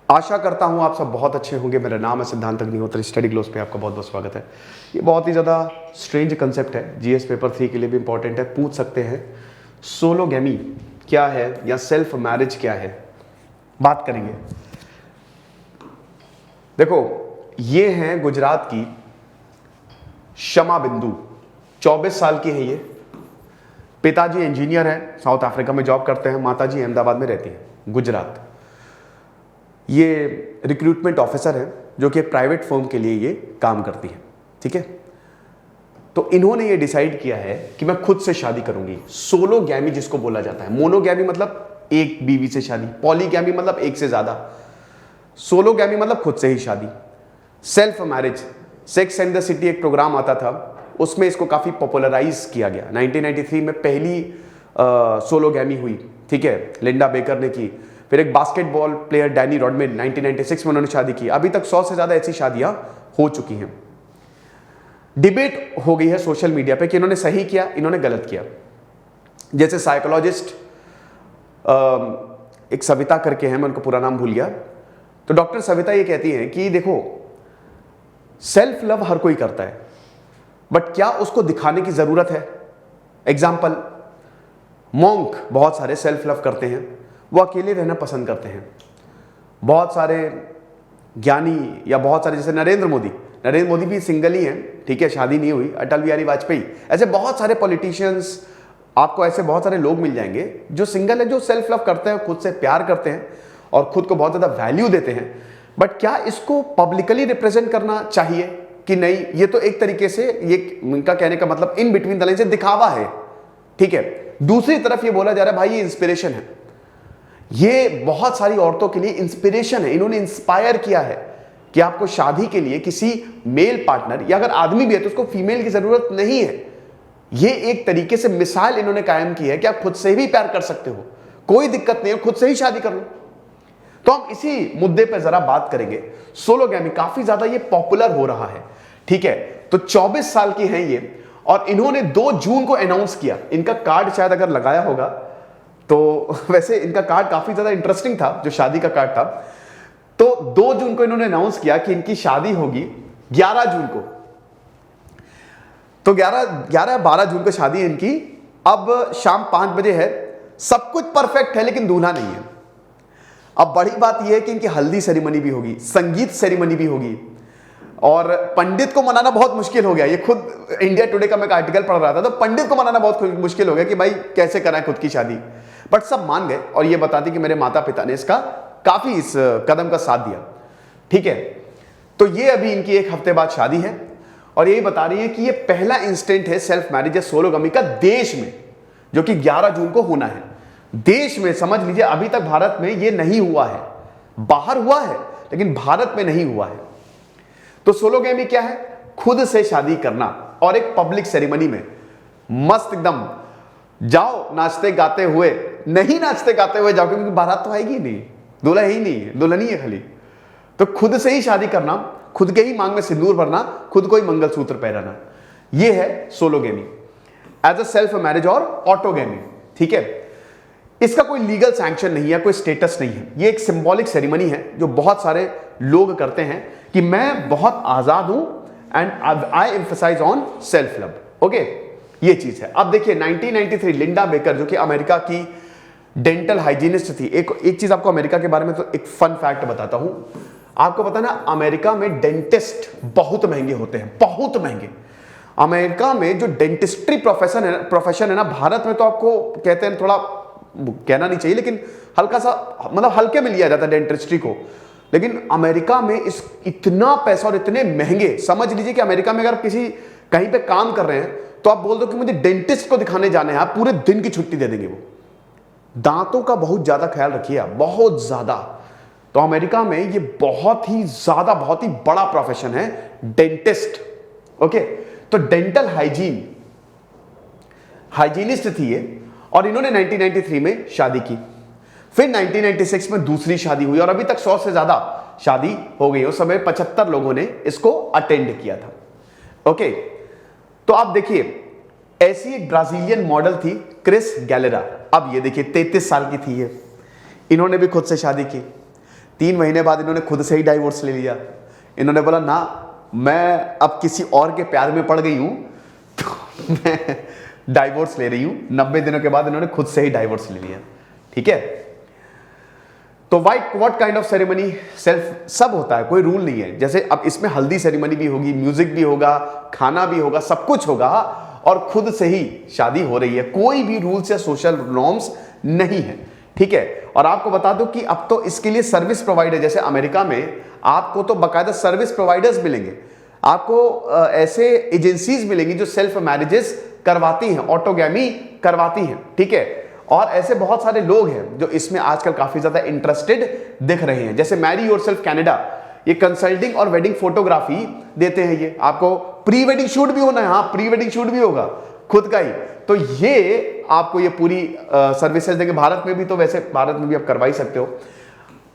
आशा करता हूँ आप सब बहुत अच्छे होंगे। मेरा नाम है सिद्धांत अग्निहोत्री, स्टडी ग्लोस पे आपका बहुत बहुत स्वागत है। ये बहुत ही ज़्यादा स्ट्रेंज कंसेप्ट है, जीएस पेपर 3 के लिए भी इंपॉर्टेंट है। पूछ सकते हैं सोलोगैमी क्या है या सेल्फ मैरिज क्या है, बात करेंगे। देखो, ये हैं गुजरात की शमा बिंदु, 24 साल की है ये। पिताजी इंजीनियर हैं, साउथ अफ्रीका में जॉब करते हैं, माताजी अहमदाबाद में रहती हैं, गुजरात। ये रिक्रूटमेंट ऑफिसर है जो कि प्राइवेट फर्म के लिए ये काम करती है, ठीक है। तो इन्होंने ये डिसाइड किया है कि मैं खुद से शादी करूंगी। सोलोगैमी जिसको बोला जाता है, मोनोगैमी मतलब एक बीवी से शादी, पॉलीगैमी मतलब एक से ज्यादा, सोलोगैमी मतलब खुद से ही शादी। Self marriage, sex and the city एक प्रोग्राम आता था, उसमें इसको काफी पॉपुलराइज किया गया। 1993 में पहली सोलोगैमी हुई, ठीक है, लिंडा बेकर ने की। फिर एक बास्केटबॉल प्लेयर डैनी रॉडमैन 1996 में उन्होंने शादी की। अभी तक 100 से ज्यादा ऐसी शादियां हो चुकी हैं। डिबेट हो गई है सोशल मीडिया पे कि इन्होंने सही किया, इन्होंने गलत किया। जैसे साइकोलॉजिस्ट एक सविता करके हैं, मैं उनका पूरा नाम भूल गया, तो डॉक्टर सविता ये कहती हैं कि देखो, सेल्फ लव हर कोई करता है, बट क्या उसको दिखाने की जरूरत है? एग्जाम्पल, मॉन्क बहुत सारे सेल्फ लव करते हैं, वो अकेले रहना पसंद करते हैं। बहुत सारे ज्ञानी या बहुत सारे, जैसे नरेंद्र मोदी भी सिंगल ही हैं, ठीक है, शादी नहीं हुई। अटल बिहारी वाजपेयी, ऐसे बहुत सारे पॉलिटिशियंस, आपको ऐसे बहुत सारे लोग मिल जाएंगे जो सिंगल है, जो सेल्फ लव करते हैं, खुद से प्यार करते हैं और खुद को बहुत ज्यादा वैल्यू देते हैं। बट क्या इसको पब्लिकली रिप्रेजेंट करना चाहिए कि नहीं? ये तो एक तरीके से, ये इनका कहने का मतलब इन बिटवीन द लाइन से दिखावा है, ठीक है। दूसरी तरफ ये बोला जा रहा है भाई ये इंस्पिरेशन है, ये बहुत सारी औरतों के लिए इंस्पिरेशन है। इन्होंने इंस्पायर किया है कि आपको शादी के लिए किसी मेल पार्टनर, या अगर आदमी भी है तो उसको फीमेल की जरूरत नहीं है। ये एक तरीके से मिसाल इन्होंने कायम की है कि आप खुद से भी प्यार कर सकते हो, कोई दिक्कत नहीं है, खुद से ही शादी कर लो। तो हम इसी मुद्दे पर जरा बात करेंगे। सोलोगैमी काफी ज्यादा ये पॉपुलर हो रहा है, ठीक है। तो 24 साल की हैं ये, और इन्होंने 2 जून को अनाउंस किया। इनका कार्ड शायद अगर लगाया होगा तो वैसे इनका कार्ड काफी ज्यादा इंटरेस्टिंग था, जो शादी का कार्ड था। तो 2 जून को इन्होंने अनाउंस किया कि इनकी शादी होगी 11 जून को। तो 12 जून को शादी है इनकी। अब शाम 5 बजे है, सब कुछ परफेक्ट है, लेकिन दूल्हा नहीं है। अब बड़ी बात यह है कि इनकी हल्दी सेरेमनी भी होगी, संगीत सेरेमनी भी होगी, और पंडित को मनाना बहुत मुश्किल हो गया। ये खुद इंडिया टुडे का मैं आर्टिकल पढ़ रहा था, तो पंडित को मनाना बहुत मुश्किल हो गया कि भाई कैसे कराएं खुद की शादी। बट सब मान गए और ये बताते कि मेरे माता पिता ने इसका काफी इस कदम का साथ दिया, ठीक है। तो ये अभी इनकी 1 हफ्ते बाद शादी है, और यही बता रही है कि ये पहला इंस्टेंट है सेल्फ मैरिज या सोलोगमी का देश में, जो कि 11 जून को होना है। देश में समझ लीजिए, अभी तक भारत में ये नहीं हुआ है, बाहर हुआ है लेकिन भारत में नहीं हुआ है। तो सोलोगैमी क्या है? खुद से शादी करना, और एक पब्लिक सेरेमनी में मस्त एकदम जाओ नाचते गाते हुए, नहीं नाचते गाते हुए जाओ क्योंकि बारात तो आएगी नहीं, दूल्हा ही नहीं है, दुल्हन ही है खाली। तो खुद से ही शादी करना, खुद के ही मांग में सिंदूर भरना, खुद को ही मंगलसूत्र पहनाना, ये है sologamy as a self marriage और ऑटोगैमी, ठीक है। इसका कोई लीगल सैंक्शन नहीं है, कोई स्टेटस नहीं है। ये एक सिंबॉलिक सेरेमनी है जो बहुत सारे लोग करते हैं कि मैं बहुत आजाद हूं and I emphasize on self love, okay, ये चीज है। अब देखिए 1993 लिंडा बेकर, जो कि अमेरिका की डेंटल हाइजीनिस्ट थी। एक चीज आपको अमेरिका के बारे में तो एक फन फैक्ट बताता हूं। आपको पता ना, अमेरिका में डेंटिस्ट बहुत महंगे होते हैं, बहुत महंगे। अमेरिका में जो डेंटिस्ट्री प्रोफेशन है ना, भारत में तो आपको कहते हैं, थोड़ा कहना नहीं चाहिए लेकिन हल्का सा मतलब हल्के में लिया जाता है डेंटिस्ट्री को, लेकिन अमेरिका में इस इतना पैसा और इतने महंगे। समझ लीजिए कि अमेरिका में अगर किसी कहीं पे काम कर रहे हैं तो आप बोल दो कि मुझे डेंटिस्ट को दिखाने जाने हैं, आप पूरे दिन की छुट्टी दे देंगे। वो दांतों का बहुत ज्यादा ख्याल रखिए आप, बहुत ज्यादा। तो अमेरिका में ये बहुत ही ज्यादा, बहुत ही बड़ा प्रोफेशन है डेंटिस्ट, ओके। तो डेंटल हाइजीनिस्ट थी ये, और इन्होंने 1993 में शादी की। फिर 1996 में दूसरी शादी हुई, और अभी तक 100 से ज्यादा शादी हो गई। उस समय 75 लोगों ने इसको अटेंड किया था, ओके। तो आप देखिए, ऐसी एक ब्राजीलियन मॉडल थी क्रिस गैलेरा। अब ये देखिए 33 साल की थी ये, इन्होंने भी खुद से शादी की। 3 महीने बाद इन्होंने खुद से ही डाइवोर्स ले लिया। इन्होंने बोला ना, मैं अब किसी और के प्यार में पड़ गई हूं, तो मैं डाइवोर्स ले रही हूं। 90 दिनों के बाद इन्होंने खुद से ही डाइवोर्स ले लिया। ठीक है, तो what kind of ceremony, self सब होता है, कोई रूल नहीं है। जैसे अब इसमें हल्दी सेरेमनी भी होगी, म्यूजिक भी होगा, खाना भी होगा, सब कुछ होगा, और खुद से ही शादी हो रही है। कोई भी रूल्स या सोशल नॉर्म्स नहीं है। ठीक है, और आपको बता दूं कि अब तो इसके लिए सर्विस प्रोवाइडर, जैसे अमेरिका में आपको तो बाकायदा सर्विस प्रोवाइडर्स मिलेंगे, आपको ऐसे एजेंसीज मिलेंगी जो सेल्फ मैरिजेस करवाती हैं, ऑटोगैमी करवाती हैं। ठीक है, और ऐसे बहुत सारे लोग हैं जो इसमें आजकल काफी ज्यादा इंटरेस्टेड दिख रहे हैं। जैसे मैरी योरसेल्फ कनाडा, ये कंसल्टिंग और वेडिंग फोटोग्राफी देते हैं। ये आपको प्री वेडिंग शूट भी होना है, हाँ प्री वेडिंग शूट भी होगा खुद का ही, तो ये आपको ये पूरी सर्विसेज देंगे। भारत में भी, तो वैसे भारत में भी आप करवा ही सकते हो।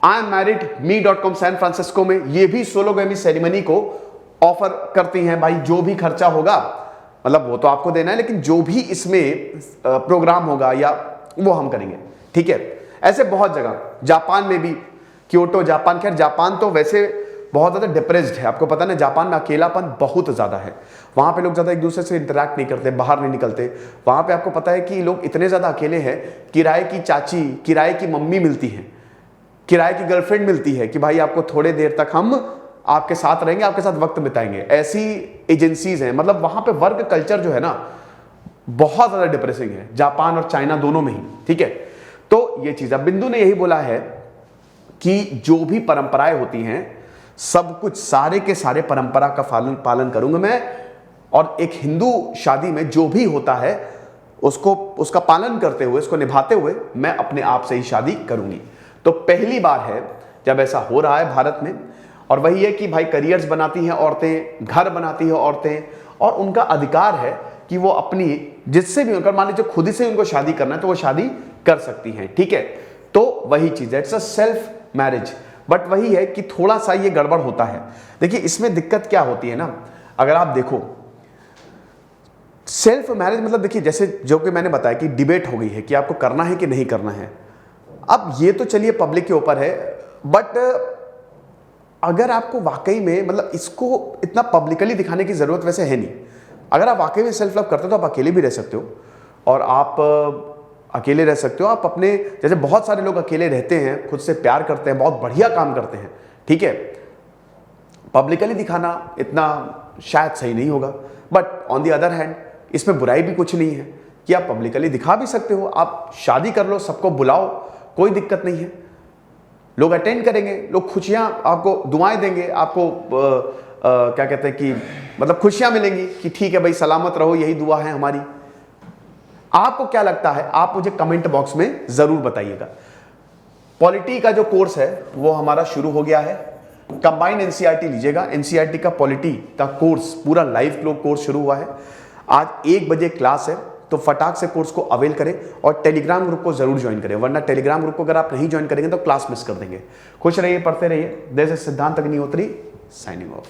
I am married me.com San Francisco में ये भी सोलोगैमी सेरेमनी को ऑफर करती हैं। भाई जो भी खर्चा होगा, मतलब वो तो आपको देना है, लेकिन जो भी इसमें प्रोग्राम होगा या वो हम करेंगे। ठीक है, ऐसे बहुत जगह, जापान में भी, क्योटो जापान, खैर जापान तो वैसे बहुत ज्यादा डिप्रेस्ड है, आपको पता ना, जापान में अकेलापन बहुत ज्यादा है। वहां पे लोग ज्यादा एक दूसरे से इंटरेक्ट नहीं करते, बाहर नहीं निकलते। वहां पे आपको पता है कि लोग इतने ज्यादा अकेले हैं, किराए की चाची, किराए की मम्मी मिलती है, किराए की गर्लफ्रेंड मिलती है कि भाई आपको थोड़े देर तक हम आपके साथ रहेंगे, आपके साथ वक्त बिताएंगे। ऐसी एजेंसीज हैं। मतलब वहां पे वर्क कल्चर जो है ना, बहुत ज्यादा डिप्रेसिंग है, जापान और चाइना दोनों में ही। ठीक है, तो ये चीज, अब बिंदु ने यही बोला है कि जो भी परंपराएं होती हैं, सब कुछ, सारे के सारे परंपरा का पालन करूंगा मैं, और एक हिंदू शादी में जो भी होता है उसका पालन करते हुए, उसको निभाते हुए मैं अपने आप से ही शादी करूंगी। तो पहली बार है जब ऐसा हो रहा है भारत में। और वही है कि भाई करियर्स बनाती हैं औरतें, घर बनाती हैं औरतें, और उनका अधिकार है कि वो अपनी, जिससे भी उनका, मान लीजिए खुद ही से उनको शादी करना है तो वो शादी कर सकती हैं। ठीक है, तो वही चीज है, it's a self marriage. But वही है कि थोड़ा सा ये गड़बड़ होता है। देखिए इसमें दिक्कत क्या होती है ना, अगर आप देखो सेल्फ मैरिज, मतलब देखिए जैसे जो कि मैंने बताया कि डिबेट हो गई है कि आपको करना है कि नहीं करना है। अब ये तो चलिए पब्लिक के ऊपर है, बट अगर आपको वाकई में, मतलब इसको इतना पब्लिकली दिखाने की जरूरत वैसे है नहीं। अगर आप वाकई में सेल्फ लव करते हो तो आप अकेले भी रह सकते हो, और आप अकेले रह सकते हो। आप अपने, जैसे बहुत सारे लोग अकेले रहते हैं, खुद से प्यार करते हैं, बहुत बढ़िया काम करते हैं। ठीक है, पब्लिकली दिखाना इतना शायद सही नहीं होगा, but on the other hand इसमें बुराई भी कुछ नहीं है कि आप पब्लिकली दिखा भी सकते हो। आप शादी कर लो, सबको बुलाओ, कोई दिक्कत नहीं है। लोग अटेंड करेंगे, लोग खुशियां, आपको दुआएं देंगे, आपको क्या कहते हैं कि मतलब खुशियां मिलेंगी कि ठीक है भाई सलामत रहो, यही दुआ है हमारी। आपको क्या लगता है, आप मुझे कमेंट बॉक्स में जरूर बताइएगा। पॉलिटी का जो कोर्स है वो हमारा शुरू हो गया है। कंबाइंड एनसीईआरटी लीजिएगा, एनसीईआरटी का पॉलिटी का कोर्स पूरा लाइव कोर्स शुरू हुआ है। आज 1 बजे क्लास है, तो फटाक से कोर्स को अवेल करें और टेलीग्राम ग्रुप को जरूर ज्वाइन करें, वरना टेलीग्राम ग्रुप को अगर आप नहीं ज्वाइन करेंगे तो क्लास मिस कर देंगे। खुश रहिए, पढ़ते रहिए। दिस इज सिद्धांत अग्निहोत्री साइनिंग ऑफ।